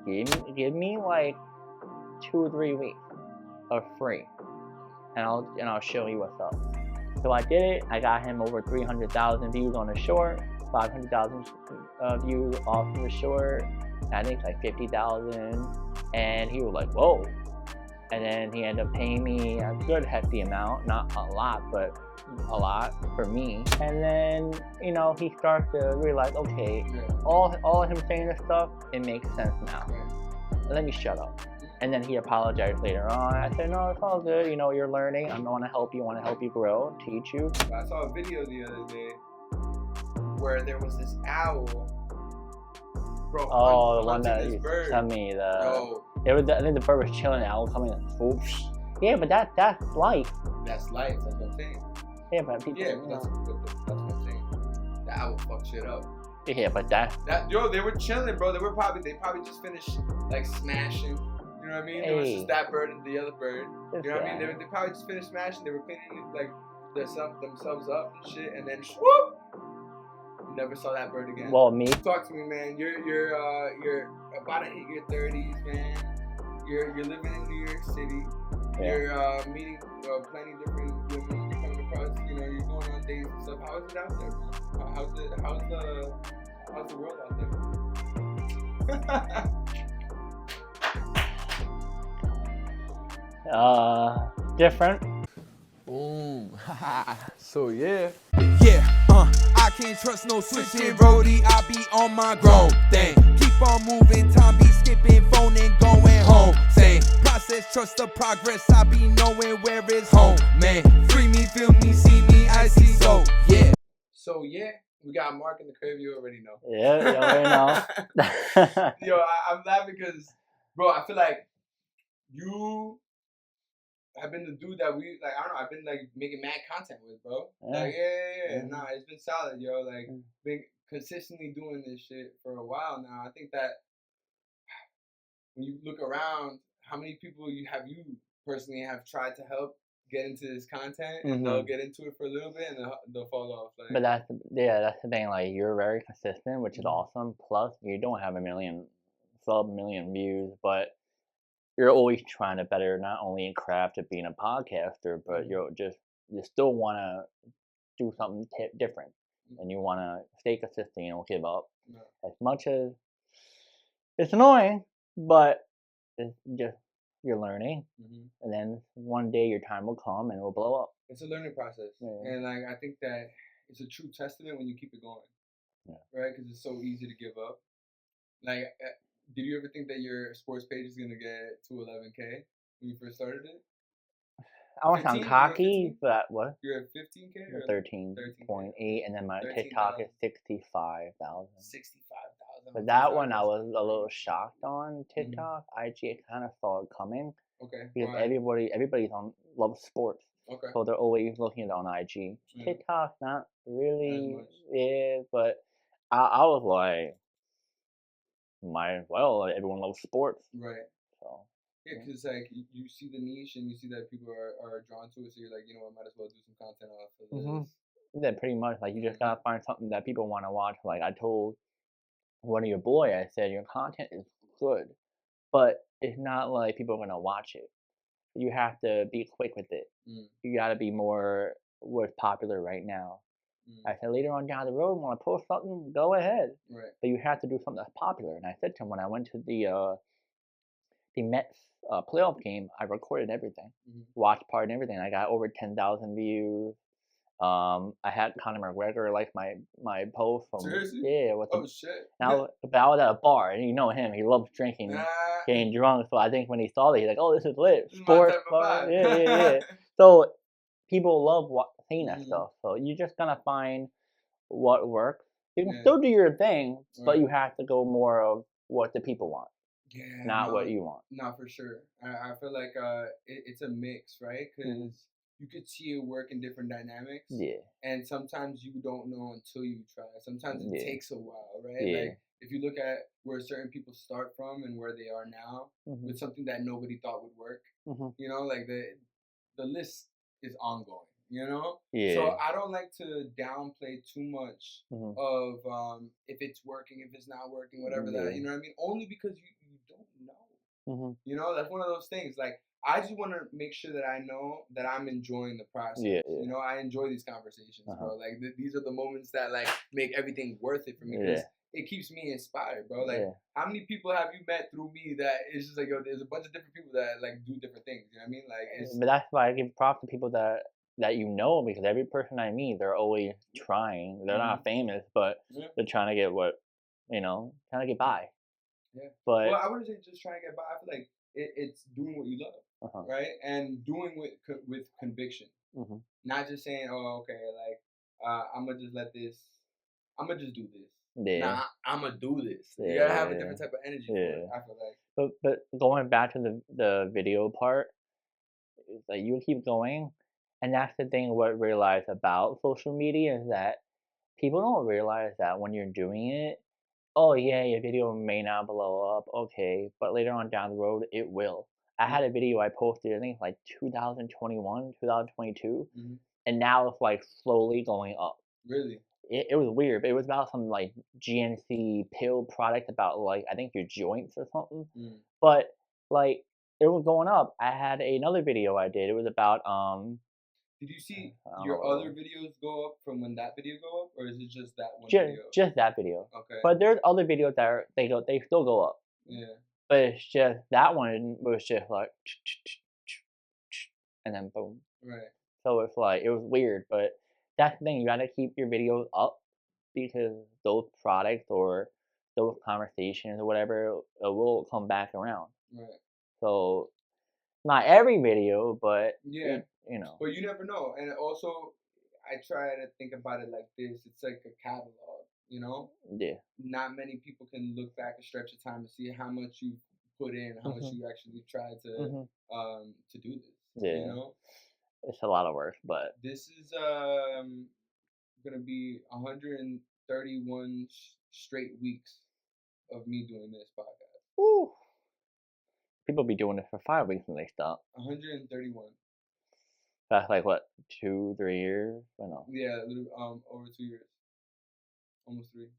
give me like 2 or 3 weeks of free, and I'll show you what's up. So I did it. I got him over 300,000 views on the short, 500,000 views off of the short. I think like 50,000, and he was like, whoa. And then he ended up paying me a good hefty amount, not a lot, but a lot for me. And then, you know, he starts to realize, okay, all of him saying this stuff, it makes sense now. Let me shut up. And then he apologized later on. I said, no, it's all good. You know, you're learning. I want to help you grow, teach you. I saw a video the other day where there was this owl. Bro, oh, the one that you sent me. I think the bird was chilling. The owl coming and swoosh. Yeah, but that's life. That's life. That's what I'm saying. Yeah, but people. Yeah, but that's what I'm saying. The owl fuck shit up. Yeah, but that. They were chilling, bro. They probably just finished like smashing. You know what I mean? It was just that bird and the other bird. You know what I mean? They probably just finished smashing. They were cleaning like themselves up and shit, and then whoop. Never saw that bird again. Well, me. Talk to me, man. You're about to hit your 30s, man. You're living in New York City. Yeah. You're meeting plenty different women. You're coming across. You know, you're going on dates and stuff. How is it out there, man? How's the world out there? Different. Boom. So yeah. I can't trust no switching roadie. I be on my grown thing. Keep on moving, time be skipping, phone and going home. Same process, trust the progress. I be knowing where it's home, man. Free me, feel me, see me, I see. So yeah. So yeah, we got Marc in the crib. You already know. Yeah, you already know. Yo, I'm laughing because, bro, I feel like you have been the dude that I've been like making mad content with, bro. Yeah. Like, yeah. Nah, it's been solid, yo. Like, been consistently doing this shit for a while now. I think that when you look around, how many people you personally have tried to help get into this content, and they'll get into it for a little bit and they'll fall off. Like, but that's the thing. Like, you're very consistent, which is awesome. Plus, you don't have a million views, but you're always trying to better, not only in craft of being a podcaster, but you still want to do something different, and you want to stay consistent. You don't give up. As much as it's annoying, but it's just you're learning, and then one day your time will come and it will blow up. It's a learning process, and like I think that it's a true testament when you keep it going, right? Because it's so easy to give up. Like, did you ever think that your sports page is gonna get to 11K when you first started it? I want to sound cocky, but what? You're at 15K or 13.8, and then my TikTok is 65,000. 65,000. But that one I was a little shocked on TikTok. IG kind of saw it coming. Okay. Because everybody's loves sports. Okay. So they're always looking at it on IG. TikTok, not really. Yeah, but I was like, might as well. Everyone loves sports. Right. So. Yeah, because like you see the niche and you see that people are drawn to it, so you're like, you know what, might as well do some content off of this. Yeah, pretty much. Like, you just gotta find something that people want to watch. Like, I told one of your boy, I said, your content is good, but it's not like people are gonna watch it. You have to be quick with it. You gotta be more what's popular right now. I said, later on down the road, want to post something, go ahead. Right. But you have to do something that's popular. And I said to him, when I went to the Mets playoff game, I recorded everything, watch part and everything. I got over 10,000 views. I had Conor McGregor like my post from Seriously? Yeah. Shit. Now, but I was at a bar, and you know him, he loves drinking, getting drunk. So I think when he saw that, he's like, "Oh, this is lit, sports bar." Yeah. So people love seeing that stuff. So you're just gonna find what works. You can still do your thing, but you have to go more of what the people want. Yeah, not what you want. No, for sure. I feel like it's a mix, right? Because you could see it work in different dynamics. Yeah. And sometimes you don't know until you try. Sometimes it takes a while, right? Yeah. Like, if you look at where certain people start from and where they are now with something that nobody thought would work, you know, like the list is ongoing. You know? Yeah. So I don't like to downplay too much of if it's working, if it's not working, whatever that, you know what I mean? Only because you don't You know, that's one of those things. Like, I just want to make sure that I know that I'm enjoying the process. Yeah. You know, I enjoy these conversations, bro. Like, these are the moments that, like, make everything worth it for me. Because it keeps me inspired, bro. Like, how many people have you met through me that it's just like, yo, there's a bunch of different people that, like, do different things. You know what I mean? Like, it's... But that's why I give props to people that you know, because every person I meet, they're always trying. They're not famous, but they're trying to get trying to get by. Yeah. But well, I wouldn't say just trying to get by. I feel like it's doing what you love, right? And doing with conviction. Not just saying, oh, okay, like I'm gonna just do this. Yeah. Nah, I'm gonna do this. You gotta have a different type of energy for it, I feel like. But going back to the video part, it's like you keep going, and that's the thing. What I realized about social media is that people don't realize that when you're doing it, oh yeah, your video may not blow up, okay, but later on down the road, it will. I had a video I posted, I think like 2021, 2022, and now it's like slowly going up. Really? It was weird, but it was about some like GNC pill product about like, I think your joints or something. But like, it was going up. I had another video I did. It was about Did you see your other videos go up from when that video go up, or is it just that one video? Just that video. Okay. But there's other videos that they still go up. Yeah. But it's just that one was just like, and then boom. Right. So it's like, it was weird, but that's the thing. You gotta keep your videos up because those products or those conversations or whatever will come back around. Right. So not every video, but yeah, you know. But you never know. And also, I try to think about it like this: it's like a catalog, you know. Yeah. Not many people can look back a stretch of time and see how much you put in, how much you actually tried to do this. Yeah. You know. It's a lot of work, but this is gonna be 131 straight weeks of me doing this podcast. Woo. People be doing it for 5 weeks when they stop. 131. That's like what, 2-3 years? I know. Yeah, over 2 years, almost 3.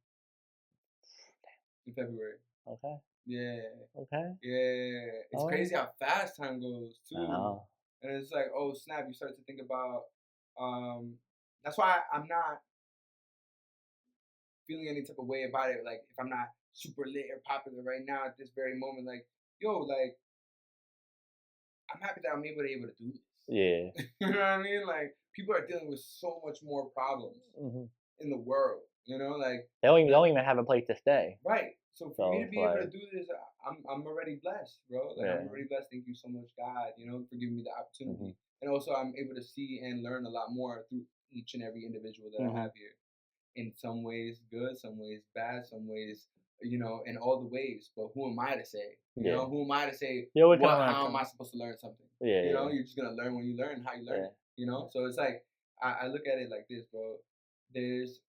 In February. Okay. Yeah. Okay. Yeah. It's crazy how fast time goes too. I know. And it's like, oh snap! You start to think about. That's why I'm not feeling any type of way about it. Like if I'm not super lit or popular right now at this very moment, like yo, like I'm happy that I'm able to do this. Yeah. You know what I mean? Like people are dealing with so much more problems in the world. You know, like they don't even have a place to stay. Right. So for me to be able to do this, I'm already blessed, bro. Like I'm already blessed. Thank you so much, God. You know, for giving me the opportunity. And also, I'm able to see and learn a lot more through each and every individual that I have here. In some ways good, some ways bad, some ways, you know, in all the ways. But who am I to say? You know, who am I to say? How am I supposed to learn something? Yeah. You know, you're just gonna learn when you learn how you learn it. You know, so it's like I look at it like this, bro. There's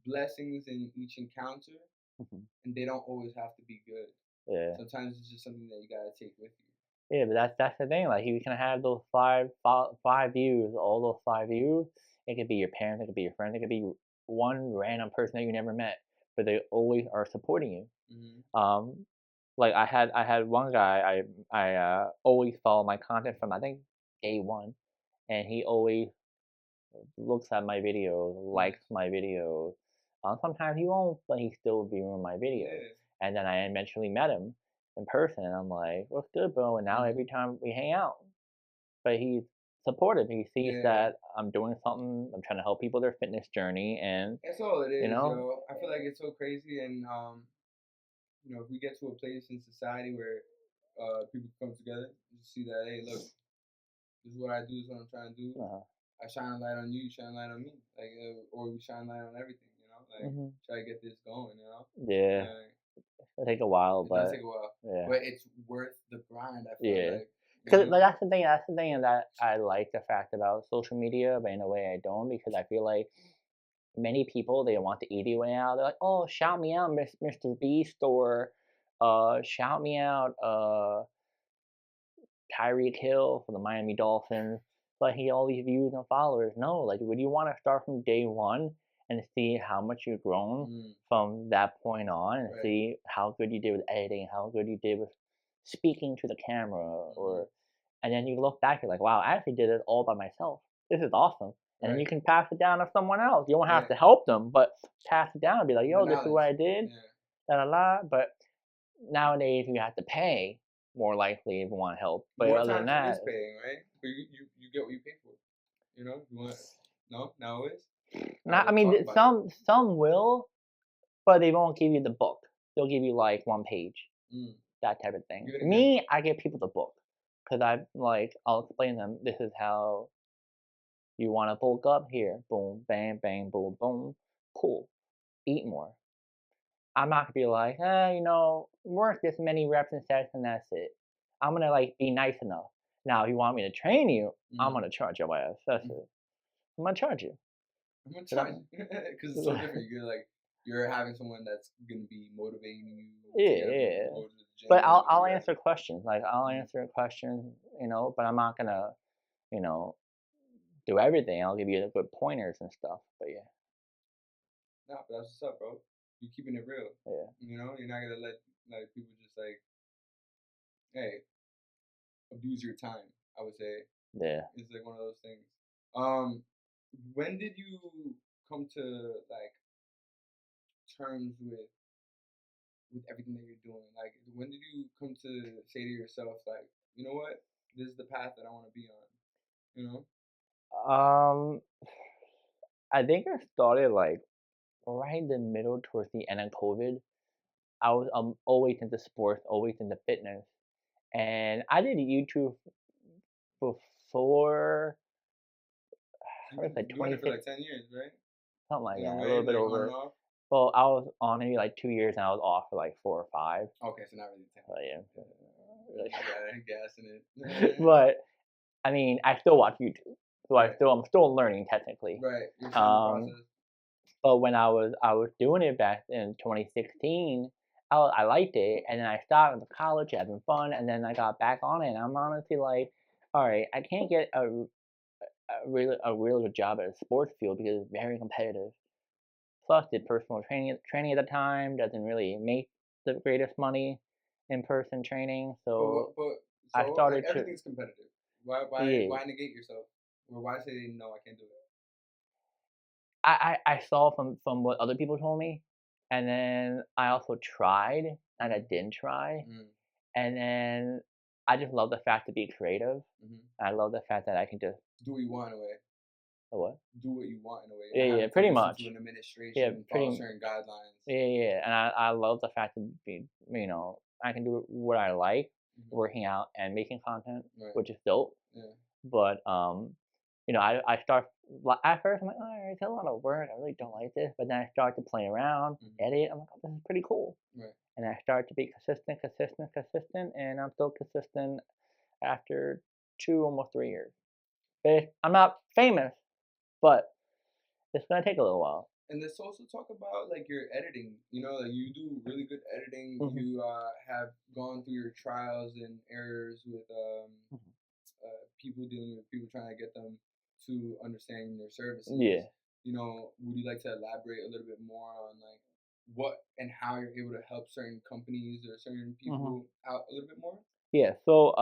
blessings in each encounter, and they don't always have to be good. Yeah. Sometimes it's just something that you gotta take with you. Yeah, but that's the thing. Like you can have those five views, all those 5 views. It could be your parents, it could be your friends, it could be one random person that you never met, but they always are supporting you. Like I had one guy I always follow my content from I think day one, and he always looks at my videos, likes my videos. Sometimes he won't, but he still viewing my videos. Yeah. And then I eventually met him in person, and I'm like, "What's good, bro?" And now every time we hang out, but he's supportive. He sees that I'm doing something. I'm trying to help people their fitness journey, and that's all it is. You know, I feel like it's so crazy, and you know, if we get to a place in society where people come together, you see that, hey, look, this is what I do. This is what I'm trying to do. I shine a light on you. You shine a light on me. Like, or we shine a light on everything. You know, like try to get this going. You know. Yeah. It'll take a while, but it does take a while. Yeah. But it's worth the grind. I feel like. Because that's the thing. That's the thing that I like the fact about social media, but in a way I don't, because I feel like many people, they want the easy way out. They're like, "Oh, shout me out, Mr. Beast," or shout me out, Tyreek Hill for the Miami Dolphins. But he all these views and followers. No, like, would you want to start from day one and see how much you've grown from that point on, and see how good you did with editing, how good you did with speaking to the camera, or and then you look back, you're like, wow, I actually did it all by myself. This is awesome. And then you can pass it down to someone else. You don't have to help them, but pass it down and be like, yo, this is what I did. Da, da, da. But nowadays you have to pay more likely if you want help. But more other than that, is paying, right? But you get what you pay for. You know, you want now it is. Not, I mean, some will, but they won't give you the book. They'll give you like one page, that type of thing. Me, I give people the book because I'll explain to them, this is how you want to bulk up here. Boom, bang, bang, boom, boom. Cool. Eat more. I'm not gonna be like, work this many reps and sets and that's it. I'm gonna like be nice enough. Now, if you want me to train you, I'm gonna charge your ass. That's it. I'm gonna charge you. I'm gonna charge you because it's so different. You're having someone that's gonna be motivating you. Yeah. But I'll answer questions. Like I'll answer a question, but I'm not gonna, do everything. I'll give you the good pointers and stuff. But yeah. Nah, but that's what's up, bro. You're keeping it real. Yeah. You're not gonna let people just like, hey, abuse your time. I would say. Yeah. It's like one of those things. When did you come to like terms with everything that you're doing? Like, when did you come to say to yourself, like, you know what, this is the path that I want to be on? I think I started like right in the middle towards the end of COVID. I was always into sports, always into fitness, and I did YouTube before. I was like 20 for like 10 years, right? Something like that, a little bit over. Well, I was on maybe like 2 years, and I was off for like 4 or 5. Okay, so not really 10. Oh yeah. Gassing it. But I mean, I still watch YouTube, so I'm still learning technically. Right. You're process. But when I was doing it back in 2016, I liked it, and then I stopped with college, having fun, and then I got back on it, and I'm honestly like, all right, I can't get a real good job at a sports field because it's very competitive. Plus, did personal training at the time, doesn't really make the greatest money in person training, so I started like, everything's competitive. Why negate yourself, or why say no, I can't do it? I saw from what other people told me, and then I also tried, and I didn't try, and then I just love the fact to be creative. I love the fact that I can just do what you want in a way. What? Do what you want in a way. Yeah, pretty much. To an administration, follow certain guidelines. Yeah, and I love the fact to be, I can do what I like, working out and making content, which is dope. Yeah. But I start at first. I'm like, oh, it's a lot of work. I really don't like this. But then I start to play around, edit. I'm like, oh, this is pretty cool. Right. And I start to be consistent, and I'm still consistent after 2, almost 3 years. But I'm not famous, but it's gonna take a little while. And let's also talk about like your editing. Like you do really good editing. You have gone through your trials and errors with people dealing with people trying to get them to understand your services. Yeah. Would you like to elaborate a little bit more on like what and how you're able to help certain companies or certain people out a little bit more? Yeah. So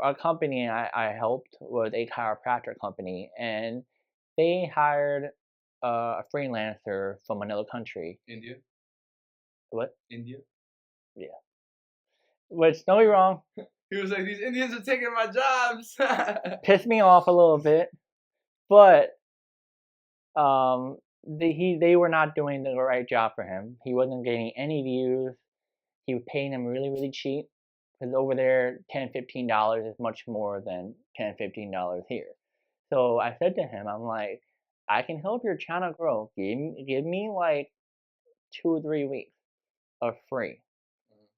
a company I helped was a chiropractic company, and they hired a freelancer from another country. India? What? India? Yeah. Which, don't be wrong. He was like, these Indians are taking my jobs. Pissed me off a little bit. But they were not doing the right job for him. He wasn't getting any views. He was paying them really, really cheap. Because over there, $10, $15 is much more than $10, $15 here. So I said to him, I'm like, I can help your channel grow. Give me like 2 or 3 weeks of free,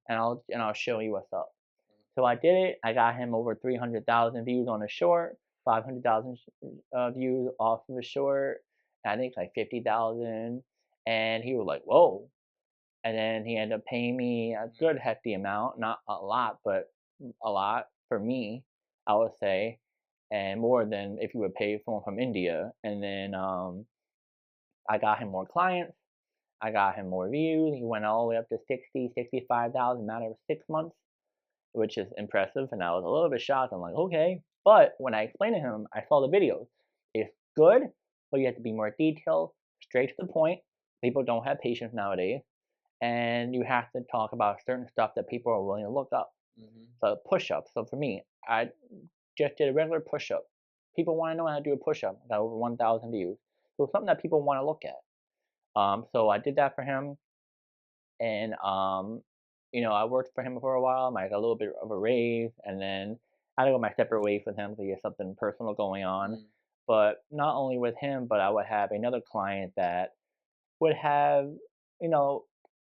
and I'll show you what's up. So I did it. I got him over 300,000 views on a short, 500,000 views off of a short. I think like 50,000, and he was like, whoa. And then he ended up paying me a good hefty amount, not a lot, but a lot for me, I would say, and more than if you would pay someone from India. And then I got him more clients. I got him more views. He went all the way up to 60, 65,000 in a matter of 6 months, which is impressive. And I was a little bit shocked. I'm like, okay. But when I explained to him, I saw the videos. It's good, but you have to be more detailed, straight to the point. People don't have patience nowadays. And you have to talk about certain stuff that people are willing to look up. So push-ups. So for me, I just did a regular push-up. People want to know how to do a push-up. I got over 1,000 views. So it's something that people want to look at. So I did that for him. And, I worked for him for a while. I got a little bit of a raise. And then I had to go my separate ways with him because he had something personal going on. But not only with him, but I would have another client that would have,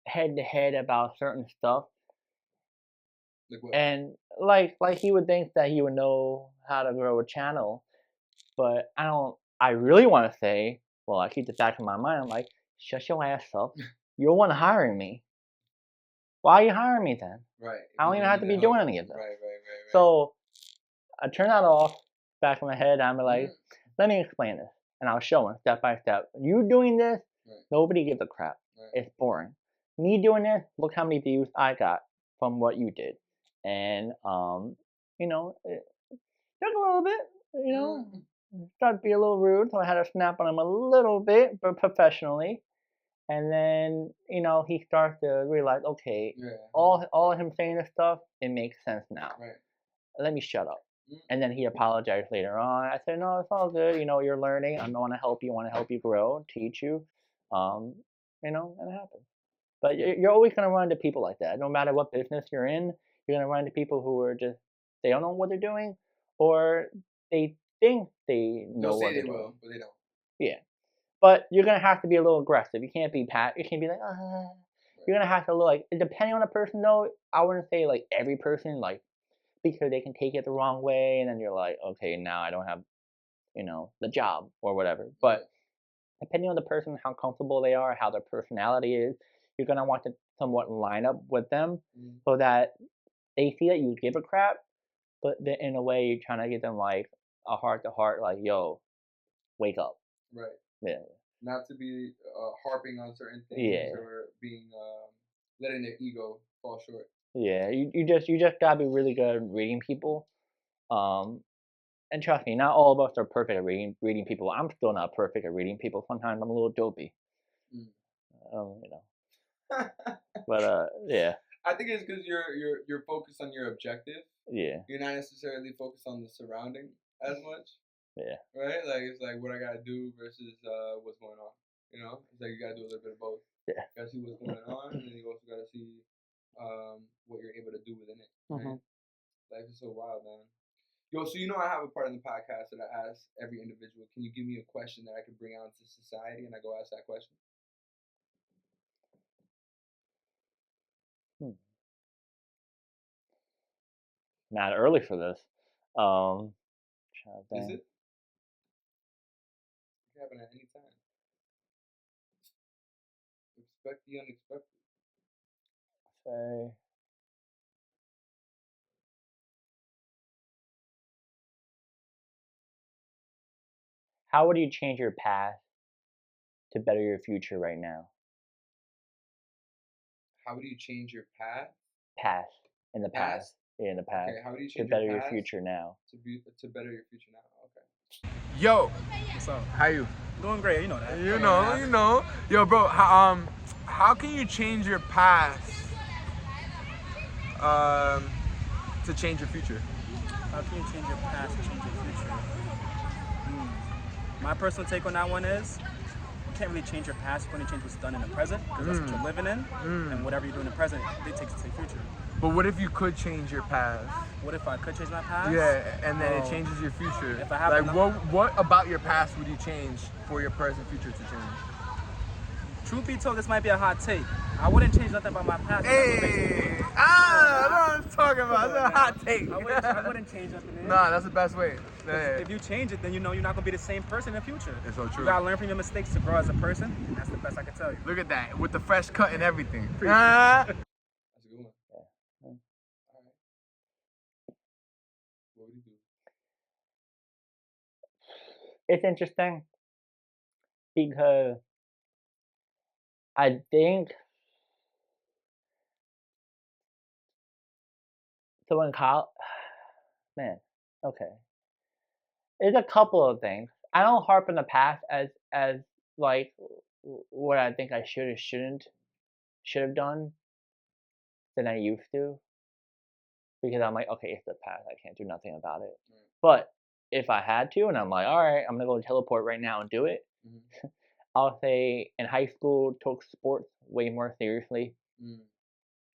head-to-head about certain stuff. And like he would think that he would know how to grow a channel, but I really want to say, well, I keep this back in my mind. I'm like, shut your ass up. You're the one hiring me. Why are you hiring me then? Right. I don't even have to be doing any of this. Right. So I turn that off back in my head. I'm like, let me explain this. And I'll show him step by step. You doing this, nobody gives a crap. It's boring. Me doing this, look how many views I got from what you did. And, it took a little bit, started to be a little rude. So I had to snap on him a little bit, but professionally. And then, he starts to realize, okay, all of him saying this stuff, it makes sense now. Right. Let me shut up. And then he apologized later on. I said, no, it's all good. You're learning. I want to help you grow, teach you. And it happens. But you're always going to run into people like that. No matter what business you're in, you're going to run into people who are just, they don't know what they're doing, or they think they know what they're doing. Will, but they don't. Yeah. But you're going to have to be a little aggressive. You can't be you can't be like, You're going to have to depending on the person though, I wouldn't say like every person, because they can take it the wrong way, and then you're like, okay, now I don't have, the job or whatever. But depending on the person, how comfortable they are, how their personality is, you're going to want to somewhat line up with them so that they see that you give a crap, but then in a way you're trying to give them like a heart-to-heart, like, yo, wake up. Right. Yeah. Not to be harping on certain things or being letting their ego fall short. Yeah, you just gotta be really good at reading people. And trust me, not all of us are perfect at reading people. I'm still not perfect at reading people. Sometimes I'm a little dopey. But yeah. I think it's because you're focused on your objective. Yeah. You're not necessarily focused on the surrounding as much. Yeah. Right? Like it's like what I gotta do versus what's going on. It's like you gotta do a little bit of both. Yeah. You gotta see what's going on, and then you also gotta see what you're able to do within it. Right? Life is so wild, man. Yo, so I have a part in the podcast that I ask every individual. Can you give me a question that I can bring out into society, and I go ask that question? Not early for this. Is it? It can happen at any time. Expect the unexpected. Say. How would you change your past to better your future right now? How would you change your path? Past. In the past. Yeah, in the past. Okay, how would you change to better your your future now? To better your future now. Okay. Yo, What's up? how you? Doing great, you know that. You know. Yo, bro, how can you change your past to change your future? How can you change your past to change your future? My personal take on that one is, you can't really change your past, you can only change what's done in the present, because that's what you're living in, and whatever you do in the present, it takes to the future. But what if you could change your past? What if I could change my past? Yeah, and then it changes your future. If I have what about your past would you change for your present future to change? Truth be told, this might be a hot take. I wouldn't change nothing about my past. Hey, that's what I'm talking about. That's a hot take. I wouldn't change nothing. Nah, that's the best way. Yeah. If you change it, then you're not gonna be the same person in the future. It's so true. You gotta learn from your mistakes to grow as a person, and that's the best I can tell you. Look at that, with the fresh cut and everything. That's a good one. Yeah. All right. What would you do? It's interesting because I think so. In college, man, okay. There's a couple of things. I don't harp on the past as like what I think I should or should have done than I used to, because I'm like, okay, it's the past. I can't do nothing about it. Right. But if I had to, and I'm like, all right, I'm gonna go teleport right now and do it. Mm-hmm. I'll say in high school, took sports way more seriously.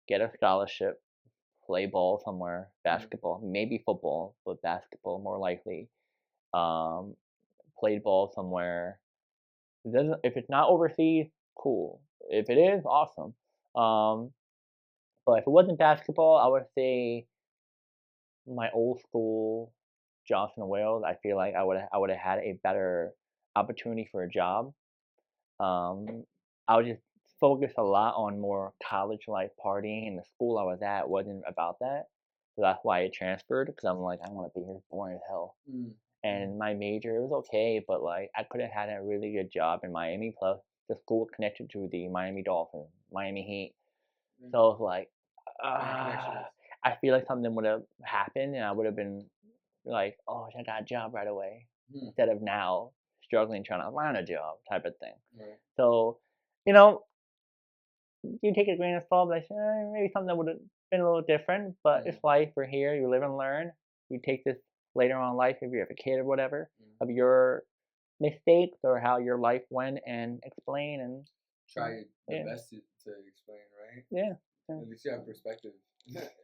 Get a scholarship, play ball somewhere, basketball, maybe football, but basketball more likely. Played ball somewhere. If it's not overseas, cool. If it is, awesome. But if it wasn't basketball, I would say my old school, Johnson and Wales. I feel like I would have had a better opportunity for a job. I would just focus a lot on more college life partying, and the school I was at wasn't about that. So that's why I transferred, because I'm like, I want to be here, boring as hell. And my major was okay, but like I could have had a really good job in Miami. Plus, the school connected to the Miami Dolphins, Miami Heat. So it's like, I feel like something would have happened, and I would have been like, oh, I got a job right away, instead of now struggling trying to find a job type of thing. Right. So, you know, you take a grain of salt, like maybe something would have been a little different, but it's life. We're here. You live and learn. You take this later on in life, if you have a kid or whatever, of your mistakes or how your life went, and explain and try your best to explain, right? Yeah. At least you have perspective.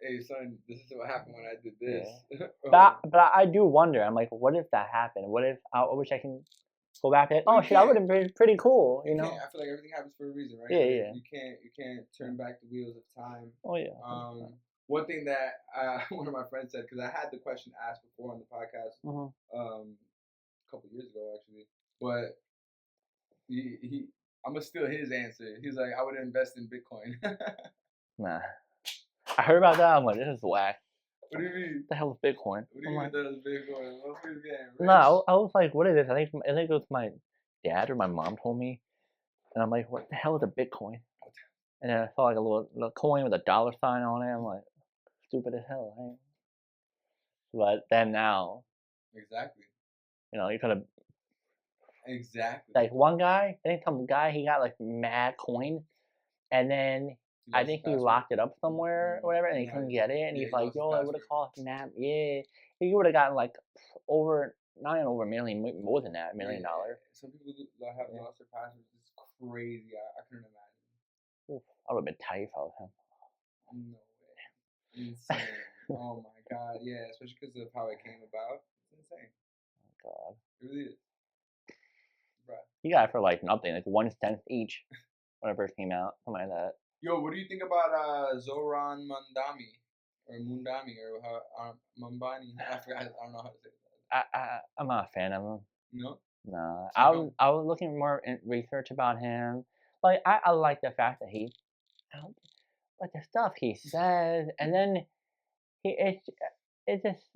Hey son, this is what happened when I did this. But I do wonder. I'm like, what if that happened? What if I wish I can go back and oh shit, that would have been pretty cool, you know? I feel like everything happens for a reason, right? Yeah, You can't turn back the wheels of time. Oh yeah. One thing that one of my friends said, because I had the question asked before on the podcast, a couple years ago actually, but he I'm gonna steal his answer. He's like, I would invest in Bitcoin. Nah. I heard about that. I'm like, this is whack. What do you mean? What the hell is Bitcoin? What do you mean that is Bitcoin? Motherfuckers getting rich. No, I was like, what is this? I think it was my dad or my mom told me, and I'm like, what the hell is a Bitcoin? And then I saw like a little coin with a dollar sign on it. I'm like, stupid as hell, right? But then now, exactly. You know, you could have. Exactly. Like one guy, I think some guy, he got like mad coin, and then I think he locked it up somewhere or whatever, and he couldn't get it, and he's like, yo, it would have cost mad, he would have gotten like not even over $1 million, more than that, $1 million. Some people have lost their passwords. It's crazy. I couldn't imagine. Oof, I would have been tight if I was him. No way. Insane. Oh my god, yeah, especially because of how it came about. It's insane. Oh god. It really is. Right. You got it for like nothing, like 1 cent each when it first came out, something like that. Yo, what do you think about Zoran Mandami or Mundami or Mambani? I forgot. I don't know how to say it. I'm not a fan of him. No. No, I was looking more in research about him. Like I like the fact that but the stuff he says, and then it's just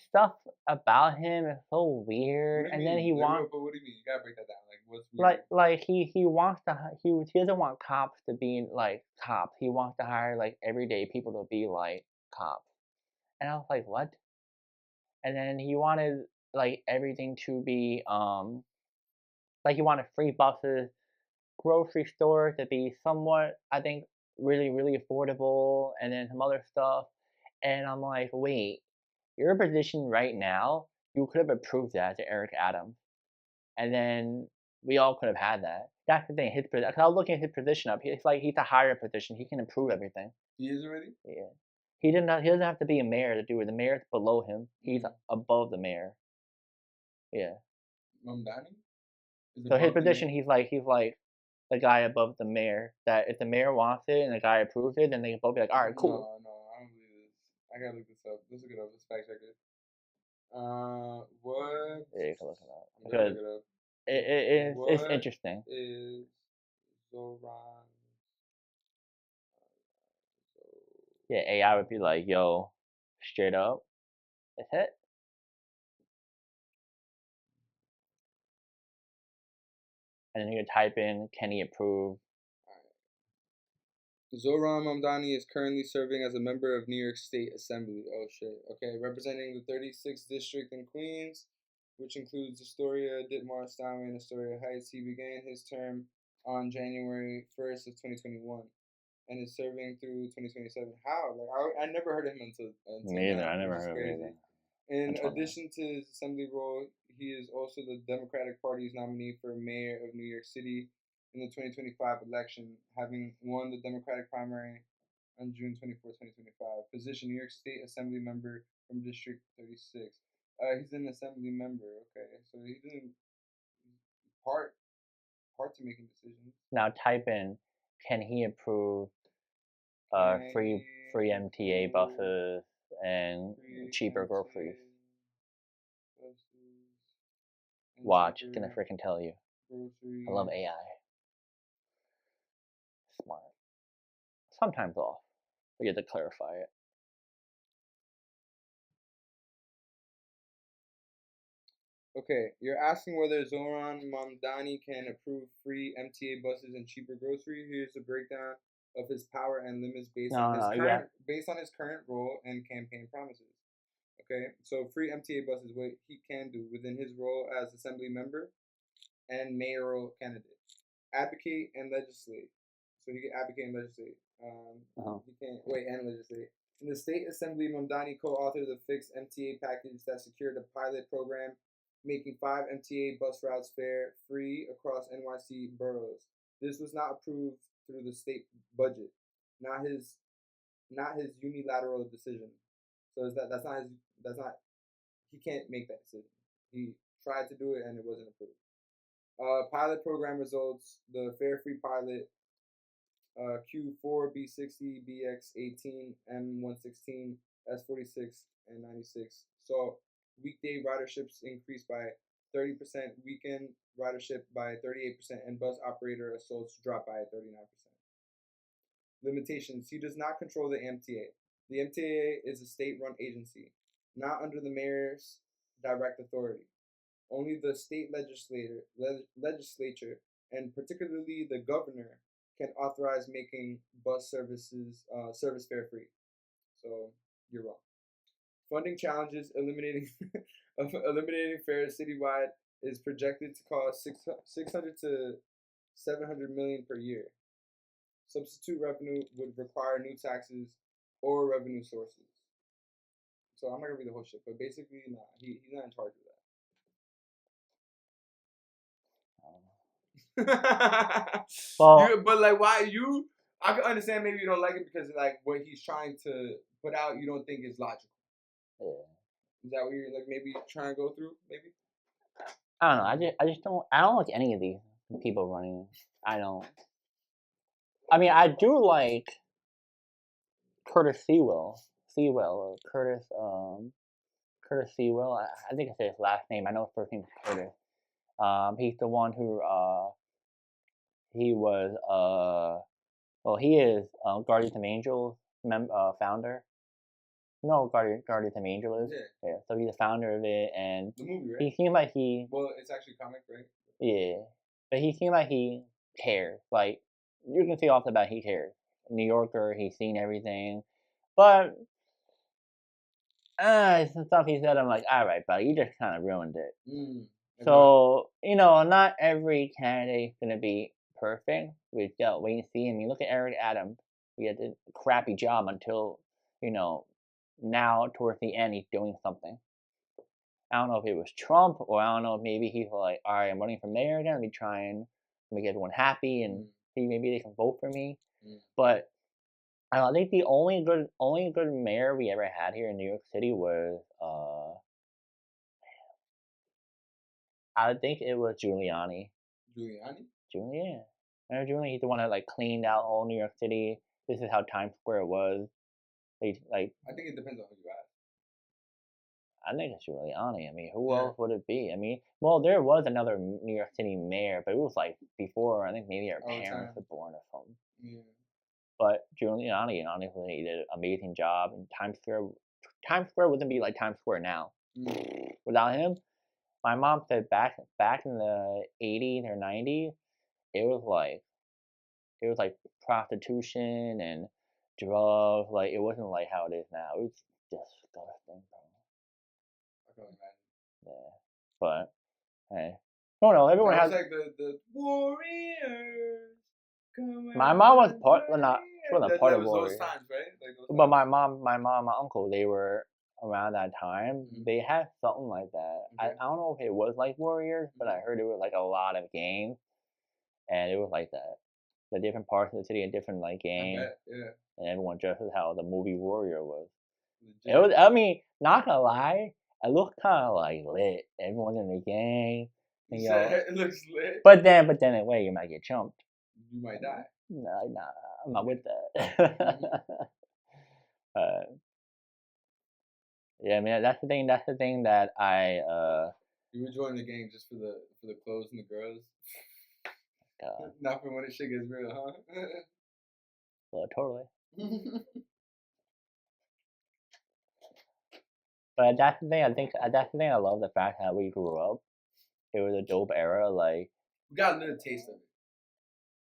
stuff about him is so weird, and then he wants. But what do you mean? You gotta break that down. Like what's weird? Like he wants to he doesn't want cops to be like cops. He wants to hire like everyday people to be like cops, and I was like, what? And then he wanted like everything to be like he wanted free buses, grocery stores to be somewhat, I think, really affordable, and then some other stuff. And I'm like, wait, your position right now, you could have approved that to Eric Adams, and then we all could have had that. That's the thing. His position. I was looking at his position up. It's like he's a higher position. He can approve everything. He is already. Yeah. He doesn't have to be a mayor to do it. The mayor's below him. He's above the mayor. Yeah. Mamdani? So his position, he's like the guy above the mayor. That if the mayor wants it and the guy approves it, then they can both be like, all right, cool. No, I don't believe this. I gotta look this up. Let's look it up. Let's fact check it. What? Yeah, you can look it up. I'm gonna look it up. It's interesting. Is Zoran? Yeah, AI would be like, yo, straight up, it's it. And then you can type in, can he approve? Zohran Mamdani is currently serving as a member of New York State Assembly. Oh shit. Okay, representing the 36th district in Queens, which includes Astoria, Ditmar, Steinway, and Astoria Heights. He began his term on January 1st of 2021 and is serving through 2027. How? Like I never heard of him until Me either. now, I never which is heard of it crazy. either. In That's funny. addition to his assembly role, he is also the Democratic Party's nominee for mayor of New York City in the 2025 election, having won the Democratic primary on June 24, 2025. Position New York State Assembly member from District 36. He's an assembly member. Okay, so he's in part to making decisions. Now type in, can he approve free MTA buses and cheaper groceries? Watch, it's gonna freaking tell you. Groceries. I love AI. Smart. Sometimes off. We get to clarify it. Okay, you're asking whether Zohran Mamdani can approve free MTA buses and cheaper groceries. Here's a breakdown of his power and limits based on his current role and campaign promises. Okay, so free MTA buses, what he can do within his role as assembly member and mayoral candidate. Advocate and legislate. So he can advocate and legislate. He can and legislate. In the state assembly, Mamdani co-authored the fixed MTA package that secured a pilot program making 5 MTA bus routes fare free across NYC boroughs. This was not approved through the state budget, not his unilateral decision. So that's not he can't make that decision. He tried to do it and it wasn't approved. Pilot program results: the fare free pilot Q4, B60, BX18, M116, S46, and 96. So weekday riderships increased by 30%, weekend ridership by 38%, and bus operator assaults dropped by 39%. Limitations: he does not control the MTA. The MTA is a state-run agency, not under the mayor's direct authority. Only the state legislature, and particularly the governor, can authorize making bus service fare free. So you're wrong. Funding challenges: eliminating fares citywide is projected to cost 600 to 700 million per year. Substitute revenue would require new taxes or revenue sources. So I'm not gonna read the whole shit, but basically, nah, he's not in charge of that. Well, but like, why you? I can understand maybe you don't like it because like what he's trying to put out, you don't think is logical. Yeah. Is that what you're like? Maybe trying to go through? Maybe. I don't know. I don't like any of these people running. I don't. I mean, I do like Curtis Sewell, or Curtis Sewell. I think I said his last name. I know his first name is Curtis. He's the one who he was he is Guardians of Angels founder. No, Guardians of Angel is. Yeah. So he's the founder of it, and the movie, right? He seemed like he. Well, it's actually comic, right? Yeah, but he seemed like he cares. Like you can see off the bat, he cares. New Yorker, he's seen everything, but some stuff he said, I'm like, all right, buddy, you just kind of ruined it. So not every candidate's gonna be perfect. We got wait and see. I mean, look at Eric Adams. He had a crappy job until now towards the end he's doing something. I don't know if it was Trump or I don't know if maybe he's like, all right, I'm running for mayor again. Let me try and make everyone happy and see maybe they can vote for me. But I think the only good mayor we ever had here in New York City was I think it was Giuliani. Giuliani? Remember Giuliani? He's the one that like cleaned out all New York City. This is how Times Square was. I think it depends on who you ask. I think it's Giuliani. I mean, who else would it be? I mean, well, there was another New York City mayor, but it was like before. I think maybe our parents were born or something. Yeah. But Giuliani, honestly, he did an amazing job. And Times Square wouldn't be like Times Square now without him. My mom said back in the 80s or 90s, it was like it was like prostitution and drugs. Like it wasn't like how it is now. It was disgusting. I can imagine. Yeah, but hey, I don't know. Everyone That has. was like the Warriors. My mom was part, well, not she wasn't a part of those Warriors, times, right? Like those but times. my uncle, they were around that time. Mhm. They had something like that. Okay. I don't know if it was like Warriors, but I Mhm. heard it was like a lot of games, and it was like that. The different parts of the city and different like I games, bet, yeah. and everyone dressed as how the movie Warrior was. Legit. It was. I mean, not gonna lie, it looked kind of like lit. Everyone's in the gang, You and, said it looks lit. but then wait, you might get chumped. You might die. Nah, I'm not with that. Yeah, man, that's the thing. That's the thing that I You were joining the gang just for the clothes and the girls. God, Not for when the shit gets real, huh? totally. But that's the thing. I think that's the thing. I love the fact that we grew up. It was a dope era, like We got a little taste of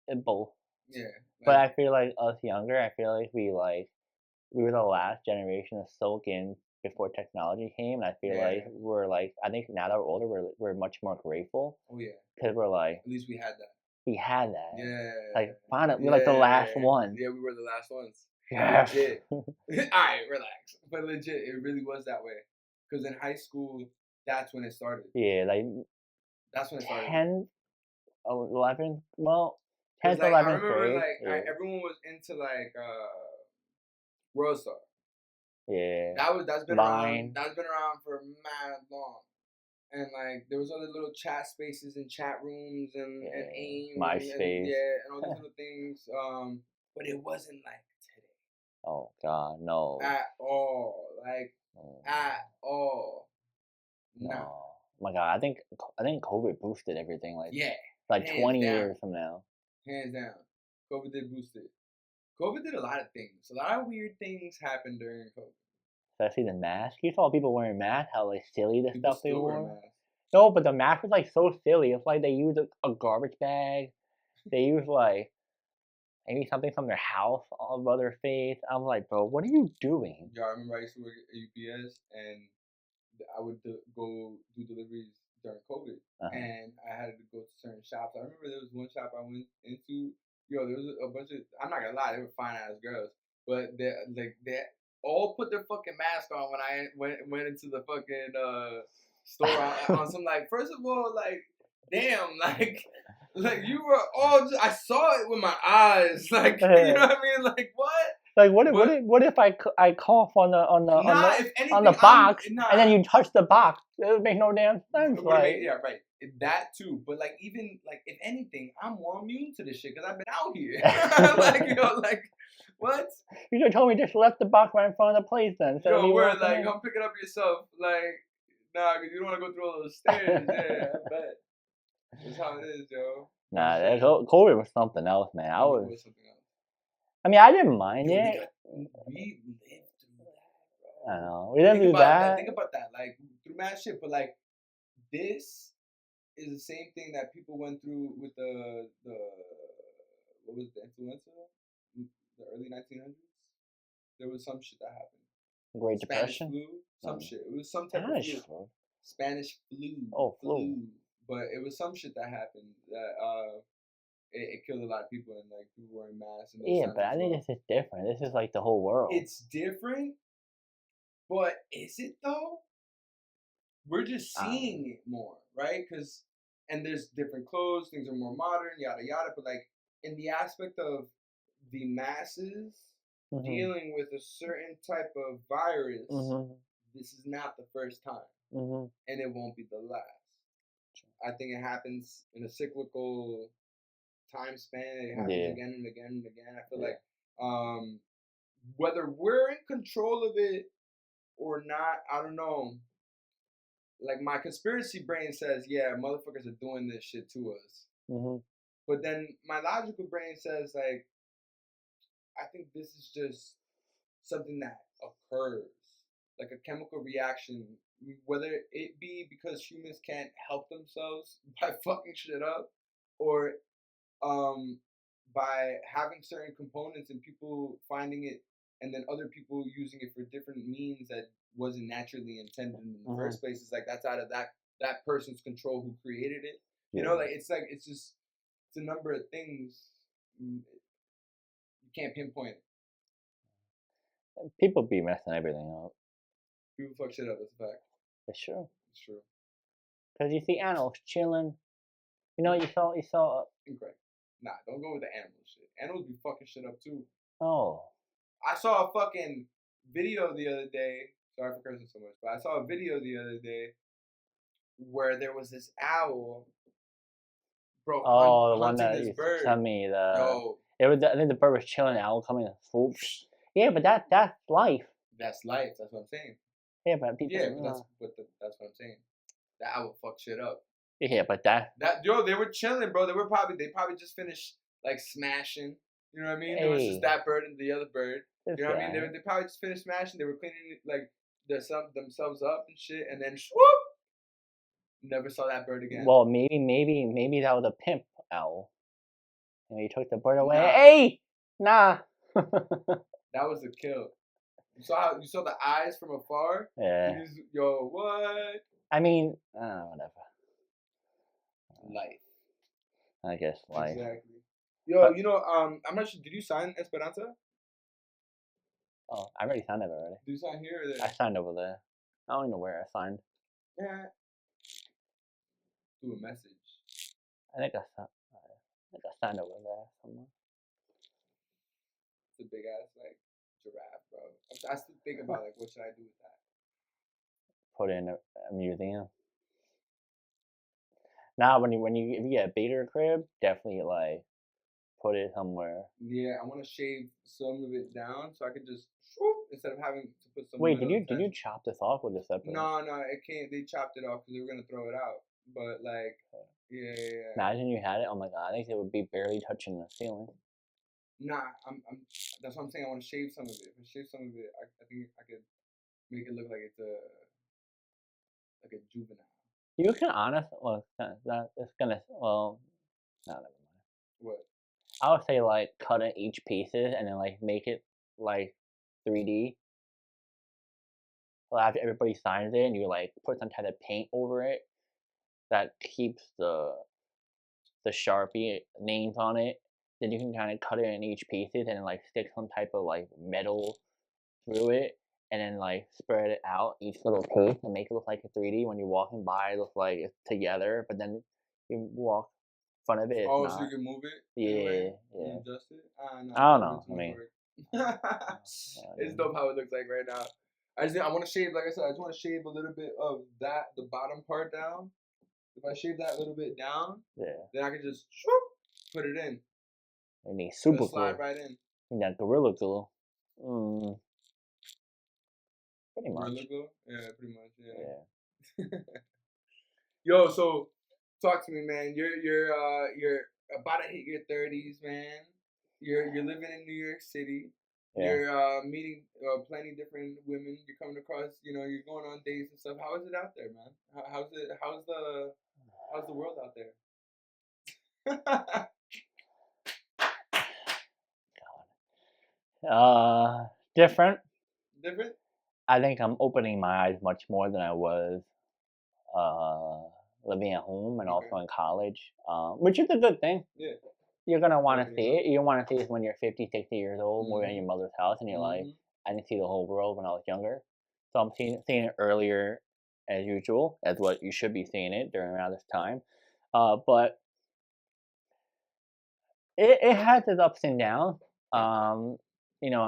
it. both. Yeah. But I feel like us younger, I feel like we were the last generation to soak in before technology came. And I feel like Yeah. we're like, I think now that we're older, we're much more grateful Oh yeah. because we're like, At least we had that. we had that. Yeah. Like, finally, we're like the last one. Yeah, we were the last ones. Yeah. Legit. Alright, relax. But legit, it really was that way. Because in high school, that's when it started. Yeah, like That's when it started. 10, 11, well, 'Cause, 10th, like, 11th I remember grade. like Yeah. everyone was into like World Star. Yeah. That's been Vine. around. That's been around for mad long. And like there was other little chat spaces and chat rooms and AIM MySpace. and all these little things. But it wasn't like today Oh God, no. at all. Like at all. No. Nah. Oh my God, I think COVID boosted everything. Like Yeah. like hands 20 down. years from now. Hands down. COVID did boost it. COVID did a lot of things. A lot of weird things happened during COVID. Especially the mask. You saw people wearing masks. How like silly the People stuff they still wear wore. masks. No, but the mask was like so silly. It's like they used a garbage bag. They used like maybe something from their house over their face. I'm like, bro, what are you doing? Y'all remember I used to work at UPS and I would go do deliveries during COVID, and I had to go to certain shops. I remember there was one shop I went into. Yo, there was a bunch of. I'm not gonna lie, they were fine ass girls, but they all put their fucking mask on when I went into the fucking store on some like. First of all, like damn, like you were all. I saw it with my eyes, like you know what I mean, like what. Like what if I cough on the box and then you touch the box? It would make no damn sense. Like, yeah, right. That too, but like even like if anything, I'm more immune to this shit because I've been out here. Like like what? You should have told me just left the box right in front of the place then. Yo, word, like come pick it up yourself. Like nah, because you don't want to go through all those stairs. Yeah, I bet. That's how it is, yo. Nah, COVID was something else, man. COVID was something else. I mean, I didn't mind Yo, it. we lived through that, bro. I know. We didn't do that. Think about that. Like, through mad shit. But, like, this is the same thing that people went through with the what was the influenza? The early 1900s? There was some shit that happened. Great Spanish Depression? flu? Some shit. It was some type of flu. Spanish flu. Oh, flu. But it was some shit that happened that, it killed a lot of people and like people wearing masks. And yeah, but I think this is different. This is like the whole world. It's different, but is it though? We're just seeing it more, right? And there's different clothes, things are more modern, yada yada. But like in the aspect of the masses dealing with a certain type of virus, this is not the first time, and it won't be the last. I think it happens in a cyclical time span. It happens again and again and again. I feel like whether we're in control of it or not, I don't know. Like my conspiracy brain says, yeah, motherfuckers are doing this shit to us. But then my logical brain says, like, I think this is just something that occurs, like a chemical reaction, whether it be because humans can't help themselves by fucking shit up, or by having certain components and people finding it, and then other people using it for different means that wasn't naturally intended in the first place. It's like that's out of that person's control who created it. You know, like it's a number of things. You can't pinpoint it. People be messing everything up. People fuck shit up. That's a fact. It's true. It's true. Cause you see animals chilling. You know, you saw. Incorrect. Nah, don't go with the animal shit. Animals be fucking shit up too. Oh. I saw a fucking video the other day. Sorry for cursing so much, but I saw a video the other day where there was this owl. Bro, Oh, the one hunting that this you bird. sent me. Yo, It was. I think the bird was chilling. The owl coming and swoops. Yeah, but that's life. that's life. That's what I'm saying. Yeah, but people. Yeah, but that's what I'm saying. The owl fuck shit up. Yeah, but that. They were chilling, bro. They probably just finished like smashing. You know what I mean? It was just that bird and the other bird. You know what I mean? They probably just finished smashing. They were cleaning like themselves up and shit, and then swoop. Never saw that bird again. Well, maybe that was a pimp owl. And he took the bird away. Nah. Hey, nah. That was a kill. You saw the eyes from afar. Yeah. Yo, what? I mean, whatever. Life. I guess life. Exactly. Yo, you know, I'm not sure. Did you sign Esperanza? Oh, I already signed it already. Did you sign here or there? I signed over there. I don't even know where I signed. Yeah. Do a message. I think I signed over there somewhere. It's a big ass like giraffe, bro. I still think about like what should I do with that? Put it in a museum. Now, if you get a bigger crib, definitely like put it somewhere. Yeah, I want to shave some of it down so I could just whoop, instead of having to put some. Wait, did you chop this off with this episode? No, it can't. They chopped it off because they were gonna throw it out. But like, yeah. Imagine you had it. Oh my god, I think it would be barely touching the ceiling. Nah, I'm. That's what I'm saying. I want to shave some of it. If I shave some of it, I think I could make it look like it's like a juvenile. You can honestly, well, it's gonna, well, no, never mind. What? I would say like cut it each pieces and then like make it like 3D. Well, after everybody signs it and you like put some type of paint over it that keeps the Sharpie names on it, then you can kind of cut it in each pieces and then like stick some type of like metal through it. And then like spread it out each little piece and make it look like a 3D. When you're walking by, it looks like it's together. But then you walk in front of it. Oh, not. so you can move it? Yeah. Adjust it? No, I don't know. I mean, it's dope how it looks like right now. I want to shave, like I said, I just want to shave a little bit of the bottom part down. If I shave that a little bit down, then I can just put it in. And need super glue. Slide right in. And that Gorilla Glue. Pretty much. Yeah, pretty much. Yeah. Yo, so talk to me, man. You're about to hit your 30s, man. You're living in New York City. Yeah. You're meeting plenty different women. You're coming across, you're going on dates and stuff. How is it out there, man? How's the world out there? Different. Different? I think I'm opening my eyes much more than I was living at home and also in college, which is a good thing. Yeah. You're going to want to see it. You want to see it when you're 50, 60 years old, more in your mother's house, and you're like, I didn't see the whole world when I was younger. So I'm seeing it earlier as usual, as what you should be seeing it during around this time. But it has its ups and downs. I'm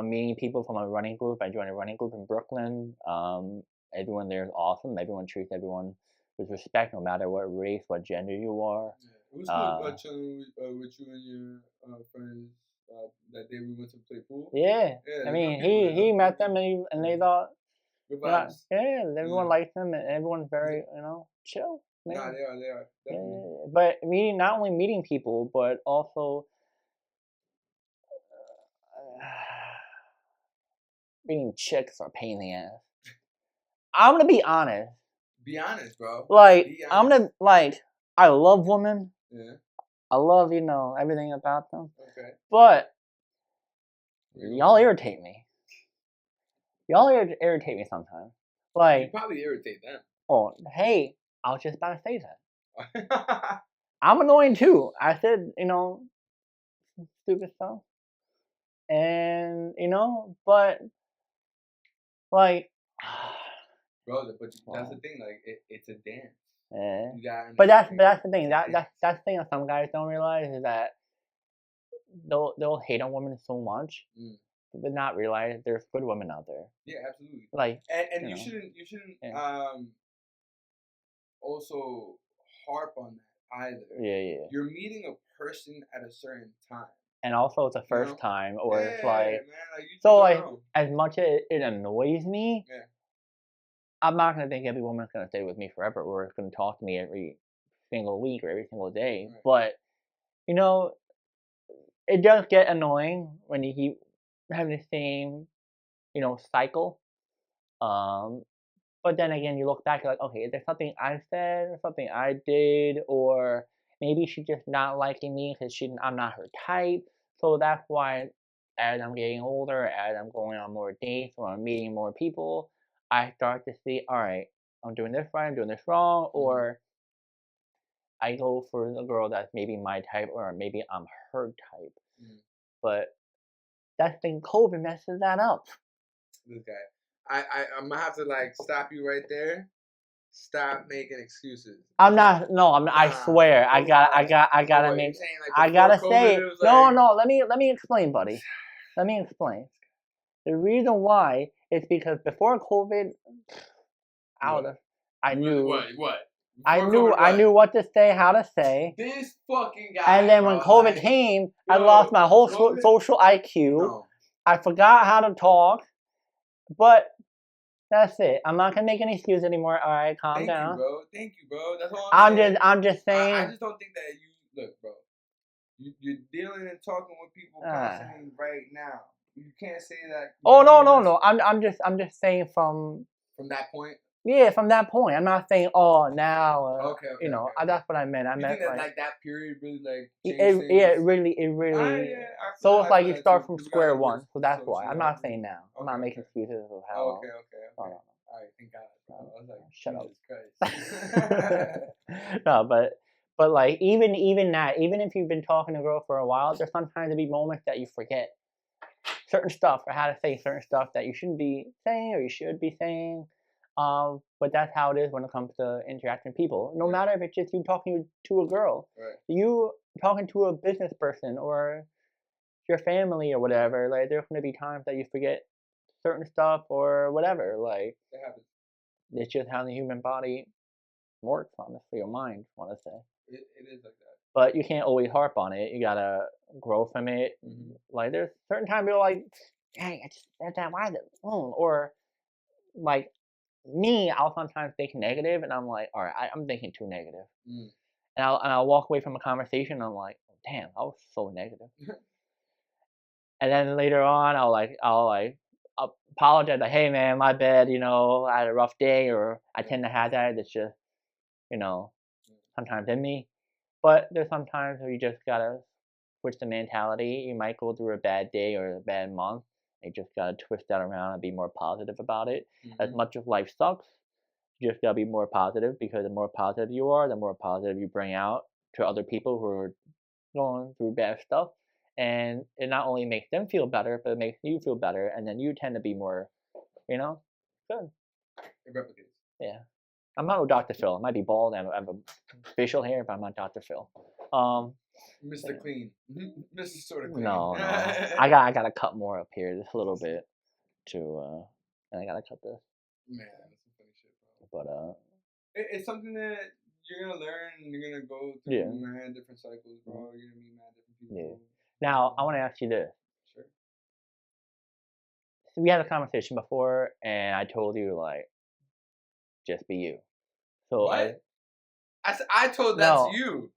meeting people from a running group. I joined a running group in Brooklyn. Everyone there is awesome. Everyone treats everyone with respect, no matter what race, what gender you are. Yeah. It was cool chilling with you and your friends that day we went to play pool. Yeah. I mean, he met them and they thought, good vibes. Yeah, everyone liked them and everyone's very, chill. Man. Nah, they are. Definitely. Yeah. But not only meeting people, but also being chicks are a pain in the ass. I'm gonna be honest. Be honest, bro. Like, honest. I'm gonna, I love women. Yeah. I love, everything about them. Okay. But y'all irritate me. Y'all irritate me sometimes. You Like, probably irritate them. oh, hey, I was just about to say that. I'm annoying too. I said, stupid stuff. And, but, like... Bro, but that's the thing. Like, it's a dance. Yeah. You gotta But that's understand. the thing. That's the thing that some guys don't realize is that they'll hate on women so much, but not realize there's good women out there. Yeah, absolutely. Like, and you shouldn't also harp on that either. Yeah. You're meeting a person at a certain time. And also it's the first time, or it's like, man, like you so don't like know. as much as it annoys me, Yeah. I'm not gonna think every woman's gonna stay with me forever, or is gonna talk to me every single week or every single day. Right. But it does get annoying when you keep having the same, cycle. But then again, you look back, you're like, okay, is there something I said or something I did, or maybe she's just not liking me because I'm not her type. So that's why, as I'm getting older, as I'm going on more dates or I'm meeting more people, I start to see, all right, I'm doing this right, I'm doing this wrong, or I go for the girl that's maybe my type, or maybe I'm her type. But that thing, COVID messes that up. This guy. I'm gonna have to stop you right there. Stop making excuses. I'm not. No, I'm. I swear. I gotta make. I gotta say. No. Let me explain, buddy. Let me explain. The reason why is because before COVID, I knew. What? I knew what to say, how to say. This fucking guy. And then when COVID came, I lost my whole social IQ. No. I forgot how to talk. But that's it. I'm not gonna make any excuses anymore. All right, calm down. Thank you, bro. That's all I'm saying. I'm just saying. I just don't think that you look, bro. You're dealing and talking with people constantly right now. You can't say that. Oh no. I'm just saying from that point. Yeah, from that point. I'm not saying now. Okay. That's what I meant. I meant that that period really changed things? It really. So it's like you start from square one. So that's why. I'm not saying now. I'm not making excuses of how. Okay. No. All right, thank God. I was like, shut up. No, but like even if you've been talking to a girl for a while, there's sometimes to be moments that you forget certain stuff, or how to say certain stuff that you shouldn't be saying or you should be saying. But that's how it is when it comes to interacting with people. No matter if it's just you talking to a girl, you talking to a business person or your family or whatever. Like there's gonna be times that you forget certain stuff or whatever. Like it happens. It's just how the human body works, honestly, or mind, I want to say. It is like that. But you can't always harp on it. You gotta grow from it. Like there's certain times you're like, dang, that's that why or like. Me, I'll sometimes think negative, and I'm like, all right, I'm thinking too negative. And I'll walk away from a conversation, and I'm like, oh, damn, I was so negative. And then later on, I'll apologize, like, hey man, my bad, I had a rough day, or I tend to have that. It's just, sometimes in me. But there's sometimes where you just gotta switch the mentality. You might go through a bad day or a bad month. You just gotta twist that around and be more positive about it. As much as life sucks, you just gotta be more positive, because the more positive you are, the more positive you bring out to other people who are going through bad stuff. And it not only makes them feel better, but it makes you feel better, and then you tend to be more, good. It replicates. Yeah. I'm not Dr. Phil. I might be bald and I have a facial hair, but I'm not Dr. Phil. Mr. Clean. Mr. Sort of Clean. No. I gotta cut more up here, just a little bit, and I gotta cut this. Man, that's some funny shit, bro. But it's something that you're gonna learn, and you're gonna go through mad different cycles, bro. You're gonna meet mad different people. Yeah. Now I want to ask you this. Sure. So we had a conversation before, and I told you just be you. So what? I told that to you.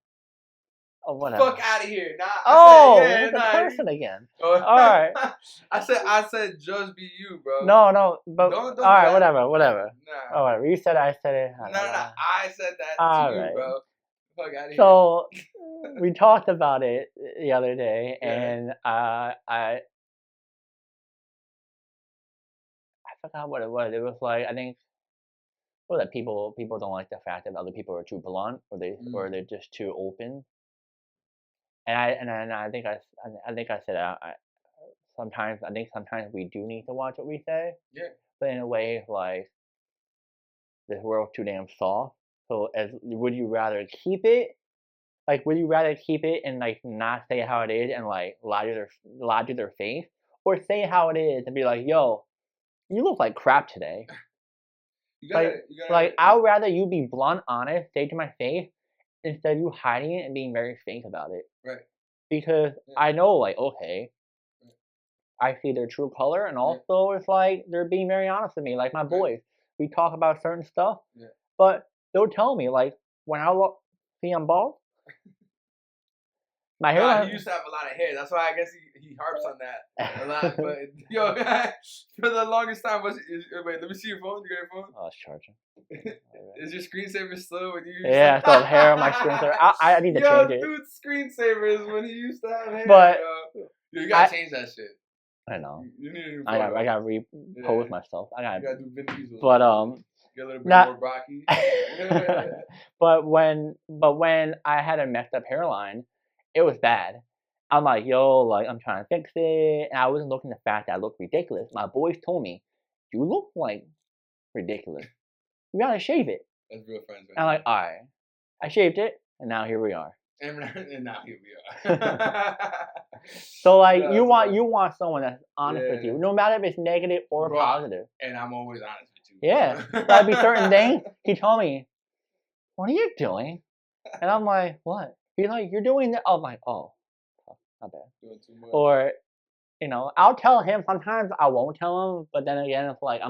Oh, whatever. Fuck out of here. It's a person again. All right. I said just be you, bro. No, but don't all right, whatever. Nah. All right, you said I said it. No. I said that to you, bro. Fuck out of here. So we talked about it the other day, Yeah. and I forgot what it was. It was like, I think, well, that people don't like the fact that other people are too blunt, or they're just too open. And I think I said sometimes we do need to watch what we say. Yeah. But in a way, like, this world's too damn soft. So would you rather keep it? Like, would you rather keep it and like not say how it is and like lie to their face, or say how it is and be like, yo, you look like crap today. You gotta, Like I would rather you be blunt, honest, say to my face, instead of you hiding it and being very fake about it. Right. Because I know, like, okay, I see their true color, and also it's like they're being very honest with me. Like my boys, we talk about certain stuff, but they'll tell me, like, when I see I'm bald, my hair. He used to have a lot of hair. That's why I guess he harps on that a lot. But yo, for the longest time, wait, let me see your phone. You got your phone? Oh, it's charging. Is your screensaver slow when you use I still have hair on my screensaver. I need to change it. Yo, dude, screensavers when he used to have hair. But yo, you gotta change that shit. I know. You need a new I photo. gotta repose myself. You gotta do Vin Diesel. But get a little bit more Rocky. but when I had a messed up hairline, it was bad. I'm like, yo, like, I'm trying to fix it, and I wasn't looking at the fact that I looked ridiculous. My boys told me, you look like ridiculous. You gotta shave it. That's real friends, man. I'm like, all right. I shaved it, and now here we are. And now here we are. So like, you want someone that's honest with you, no matter if it's negative or positive. And I'm always honest with you. Yeah, that'd be certain things. He told me, what are you doing? And I'm like, what? He's like, you're doing that. I'm like, oh, not bad. Doing too much. Or, I'll tell him. Sometimes I won't tell him, but then again, it's like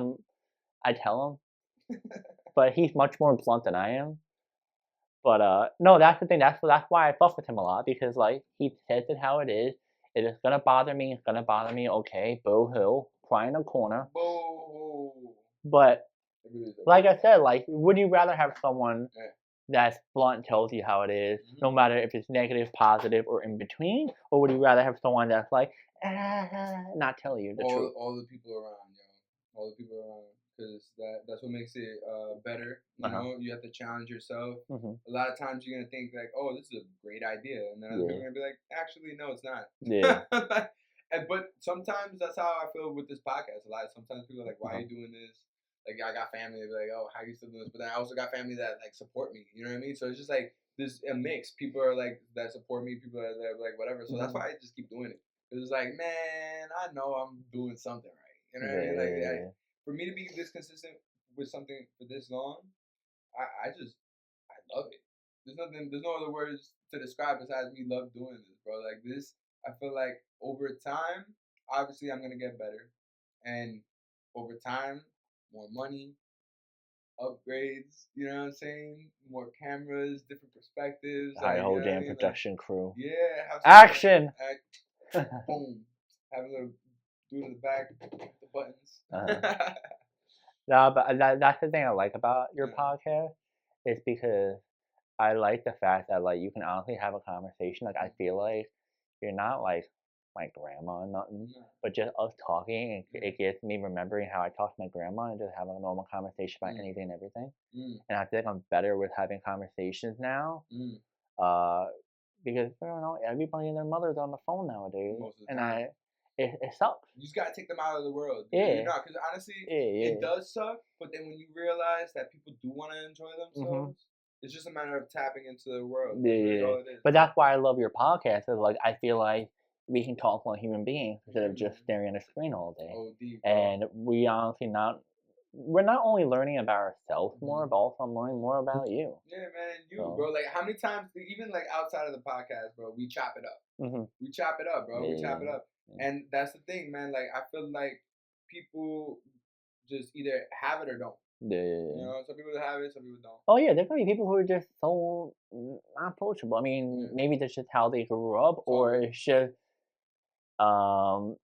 I tell him. But he's much more blunt than I am. But no, that's the thing. That's why I fuck with him a lot, because like he says it how it is. It is gonna bother me. It's gonna bother me. Okay, boo-hoo, cry in a corner. Boo. But like I said, like, would you rather have someone that's blunt, tells you how it is, no matter if it's negative, positive, or in between, or would you rather have someone that's like, not tell you the truth? All the people around, yo. All the people around. Because that's what makes it better. You know, you have to challenge yourself. A lot of times you're going to think like, oh, this is a great idea. And then other people are going to be like, actually, no, it's not. Yeah. But sometimes that's how I feel with this podcast. Sometimes people are like, why are you doing this? Like, I got family that be like, oh, how are you still doing this? But then I also got family that like support me. You know what I mean? So it's just like there's a mix. People are like that support me. People are like whatever. So that's why I just keep doing it. It's like, man, I know I'm doing something right. You know what I mean? Like, for me to be this consistent with something for this long, I love it. There's no other words to describe besides me love doing this, bro. Like this, I feel like over time, obviously I'm gonna get better, and over time, more money, upgrades. You know what I'm saying? More cameras, different perspectives. High whole damn production crew. Yeah. Action. Boom. Have a little dude in the back, the buttons. No, but that's the thing I like about your podcast, is because I like the fact that like you can honestly have a conversation. Like I feel like you're not like my grandma or nothing, but just us talking, it gets me remembering how I talked to my grandma and just having a normal conversation about anything and everything. And I feel like I'm better with having conversations now, because I don't know, everybody and their mother's on the phone nowadays, and it sucks. You just gotta take them out of the world. Yeah. Because honestly, it does suck. But then when you realize that people do want to enjoy themselves, it's just a matter of tapping into the world. Yeah. But that's why I love your podcast. Is like I feel like we can talk like human beings instead of just staring at a screen all day. Deep, and we honestly we're not only learning about ourselves more, but also learning more about you. Yeah, man, bro. Like, how many times, even like outside of the podcast, bro, we chop it up. We chop it up, bro. We chop it up. And that's the thing, man. Like, I feel like people just either have it or don't. Yeah. You know, some people have it, some people don't. Oh yeah, there's gonna be people who are just so not approachable. I mean, maybe that's just how they grew up, or it's just how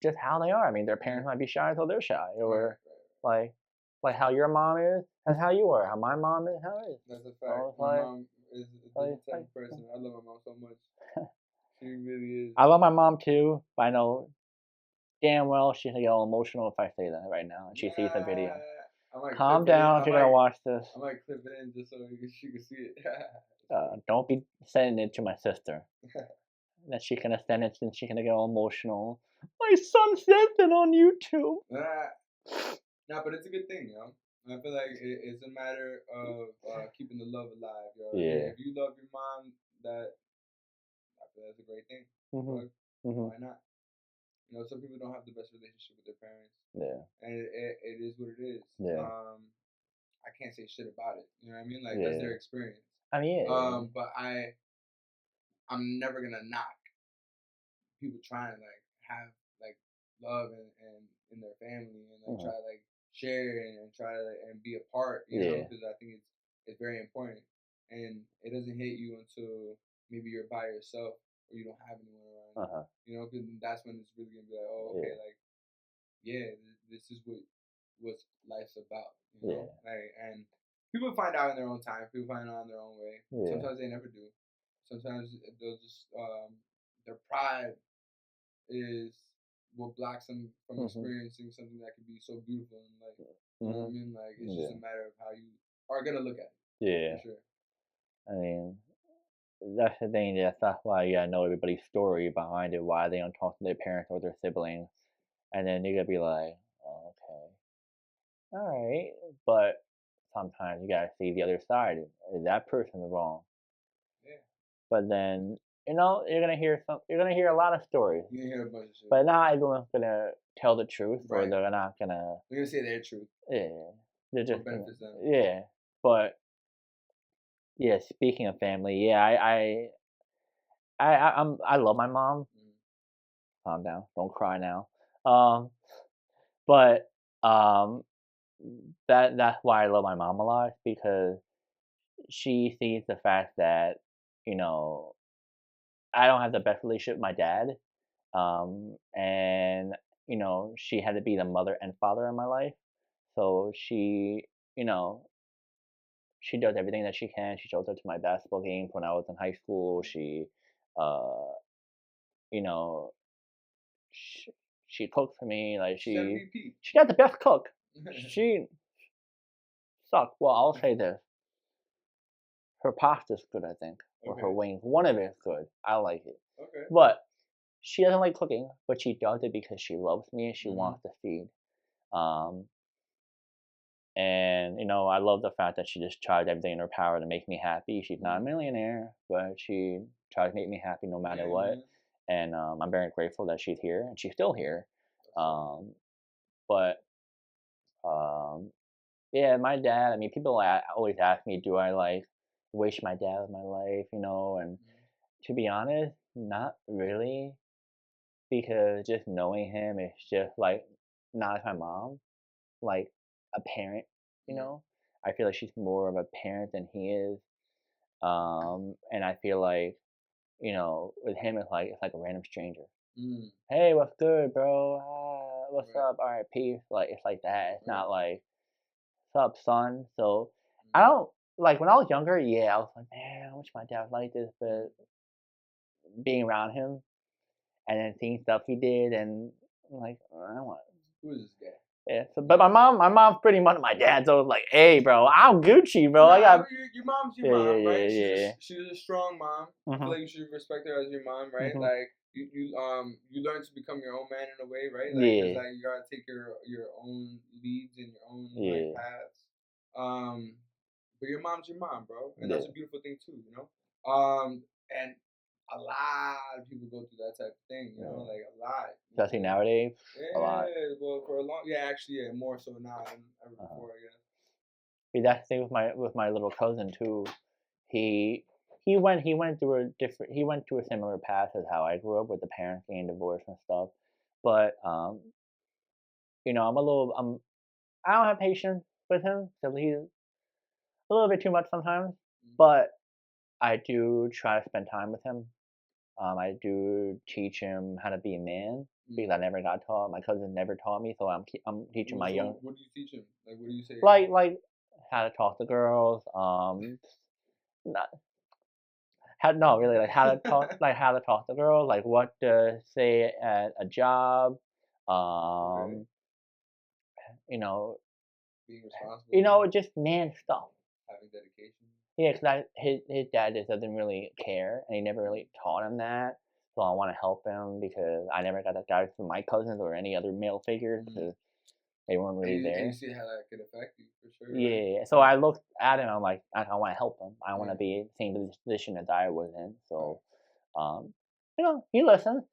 they are. I mean, their parents might be shy, so they're shy, or like how your mom is, and how you are. How my mom is, how it is. That's a fact. So is a different type of person. I love my mom so much. She really is. I love my mom too, but I know damn well she's gonna get all emotional if I say that right now and she sees the video. Calm down, you're gonna watch this. I might clip it in just so she can see it. Don't be sending it to my sister. That she's gonna send it and she's gonna get all emotional. My son said that on YouTube. Nah, but it's a good thing, yo. I feel like it's a matter of keeping the love alive, yo. Yeah. If you love your mom, I feel that's a great thing. Why not? You know, some people don't have the best relationship with their parents. Yeah. And it is what it is. Yeah. I can't say shit about it. You know what I mean? Like that's their experience. I mean, but I'm never gonna knock people trying to like have like love and in their family and like try to like share and try to and be a part, you know, because I think it's very important. And it doesn't hit you until maybe you're by yourself or you don't have anyone around. You know, because that's when it's really gonna be like, oh, okay, like, yeah, this is what life's about. You know, like, and people find out in their own time. People find out in their own way. Sometimes they never do. Sometimes they'll just their pride is what blocks them from experiencing something that could be so beautiful and like, you know what I mean? Like it's just a matter of how you are gonna look at it. Yeah. For sure. I mean, that's the thing. That's why you gotta know everybody's story behind it. Why they don't talk to their parents or their siblings, and then you gotta be like, oh, okay, all right. But sometimes you gotta see the other side. Is that person wrong? Yeah. But then you're gonna hear a lot of stories. You're gonna hear a bunch of shit. But not everyone's gonna tell the truth, or they're not gonna. They're gonna say their truth. Yeah. They're just. Benefits them. Yeah, but. Yeah, speaking of family, I love my mom. Calm down, don't cry now. But that's why I love my mom a lot, because she sees the fact that I don't have the best relationship with my dad, and she had to be the mother and father in my life, so she she does everything that she can. She shows up to my basketball games when I was in high school. She, you know, she cooks for me. Like she got the best cook. She sucks. Well, I'll say this: her pasta's good, I think, or her wings. One of it's good. I like it. Okay. But she doesn't like cooking, but she does it because she loves me and she wants to feed. And I love the fact that she just tries everything in her power to make me happy. She's not a millionaire, but she tries to make me happy no matter what. And I'm very grateful that she's here, and she's still here. Yeah, my dad. I mean, people always ask me, do I wish my dad was my life? And to be honest, not really, because just knowing him is just not as my mom, like a parent, I feel like she's more of a parent than he is. And I feel like, with him it's like a random stranger. Hey, what's good, bro? What's up? All right, peace. Like it's like that. It's not like, what's up, son? So I don't when I was younger, I was like, man, I wish my dad was like this, but being around him and then seeing stuff he did, and I'm like, I don't want. Who is this guy? Yeah, but my mom's pretty much my dad's always like, hey, bro, I'm Gucci, bro. I got your mom's your mom, right? Yeah. She's a strong mom. I feel like you should respect her as your mom, right? Like you learn to become your own man in a way, right? Like, 'cause, you gotta take your own leads and your own paths. But your mom's your mom, bro, and that's a beautiful thing too, and a lot of people go through that type of thing, like a lot. Especially nowadays. Yeah, a lot. Well, for a long, actually, more so now than ever before, I guess. See, that's the thing with my little cousin too. He went through a similar path as how I grew up, with the parents getting divorced and stuff. But I don't have patience with him, because he's a little bit too much sometimes. But I do try to spend time with him. I do teach him how to be a man, because I never got taught. My cousin never taught me, so I'm teaching my young. What do you teach him? Like, what do you say? Like how to talk to girls. no, really, like how to talk, like how to talk to girls, like what to say at a job, Okay. you know, Being responsible. just man stuff. Having dedication. Yeah, because his dad just doesn't really care, and he never really taught him that. So I want to help him because I never got that guidance from my cousins or any other male figures because they weren't really And there. you see how that could affect you for sure. Yeah, so I looked at him. I'm like, I want to help him. I want to Yeah. be in the same position as I was in. So, he listens.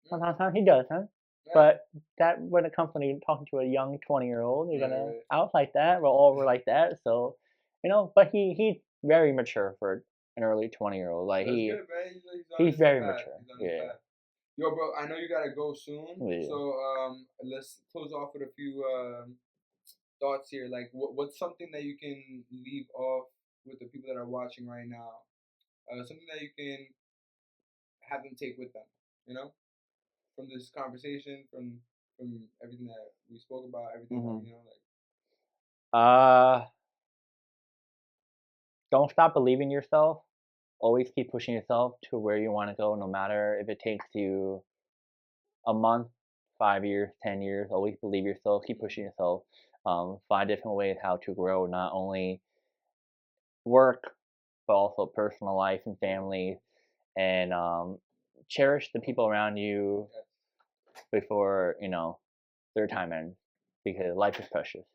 Sometimes he doesn't. Yeah. But that when it comes when you're talking to a young 20-year-old, you're gonna Right. out like that. We're all like that. So, but he's very mature for an early 20-year-old. Like That's good, man. He's on he's his very path. mature. He's on his Yeah. path. Yo, bro, I know you gotta go soon. Yeah. So let's close off with a few thoughts here. Like, what's something that you can leave off with the people that are watching right now? Something that you can have them take with them. From this conversation, from everything that we spoke about, everything that, Don't stop believing yourself. Always keep pushing yourself to where you want to go, no matter if it takes you a month, 5 years, 10 years. Always believe yourself. Keep pushing yourself. Find different ways how to grow, not only work, but also personal life and family. And cherish the people around you before, their time ends. Because life is precious.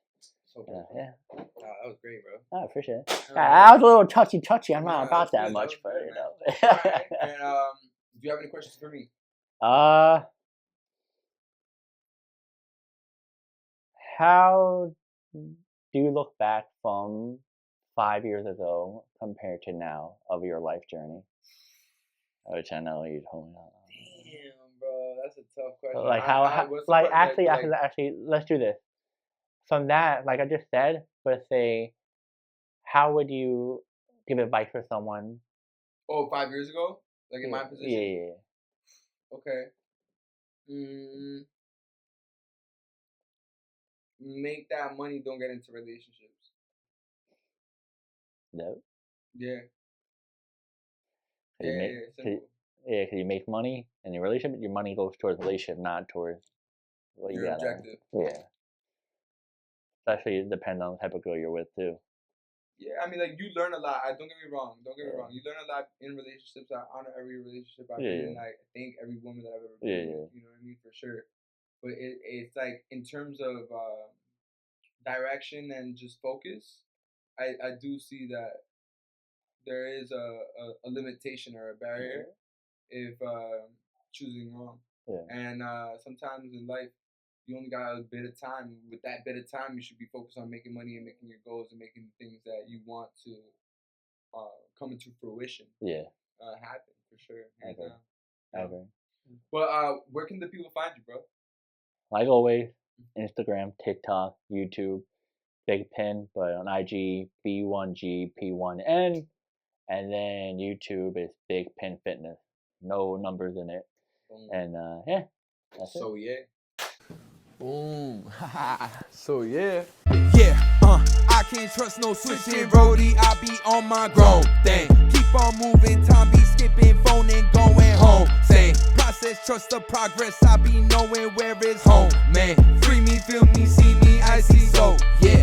So Yeah. that was great, bro. I appreciate it. I was a little touchy. I'm Nah, not about that that was much, good, but man. Alright, and do you have any questions for me? How do you look back from 5 years ago compared to now of your life journey? Which I know you told me. Damn, bro, that's a tough question. Like actually, let's do this. From that, like I just said, let's say, how would you give advice for someone? Oh, 5 years ago, like in my position. Yeah. Okay. Make that money. Don't get into relationships. No. Yeah. Simple. Yeah, because you make money in your relationship. Your money goes towards relationship, not towards what you your got. objective. Yeah. Especially it depends on the type of girl you're with too. Yeah, I mean, like you learn a lot. Don't get me wrong. You learn a lot in relationships. I honor every relationship I've been in. I thank every woman that I've ever been with. You know what I mean, for sure. But it's like in terms of direction and just focus, I do see that there is a limitation or a barrier if choosing wrong. Yeah. And sometimes in life, you only got a bit of time. With that bit of time, you should be focused on making money and making your goals and making the things that you want to come into fruition. Yeah. Happen for sure. I agree. But where can the people find you, bro? Like always, Instagram, TikTok, YouTube, Big Pin, but on IG, B1GP1N, and then YouTube is Big Pin Fitness. No numbers in it. And that's So it. yeah. Boom. So yeah. I can't trust no switching roadie. I be on my grown thing. Keep on moving, time be skipping, phone and going home. Same process, trust the progress. I be knowing where it's home. Man, free me, feel me, see me, I see. So yeah.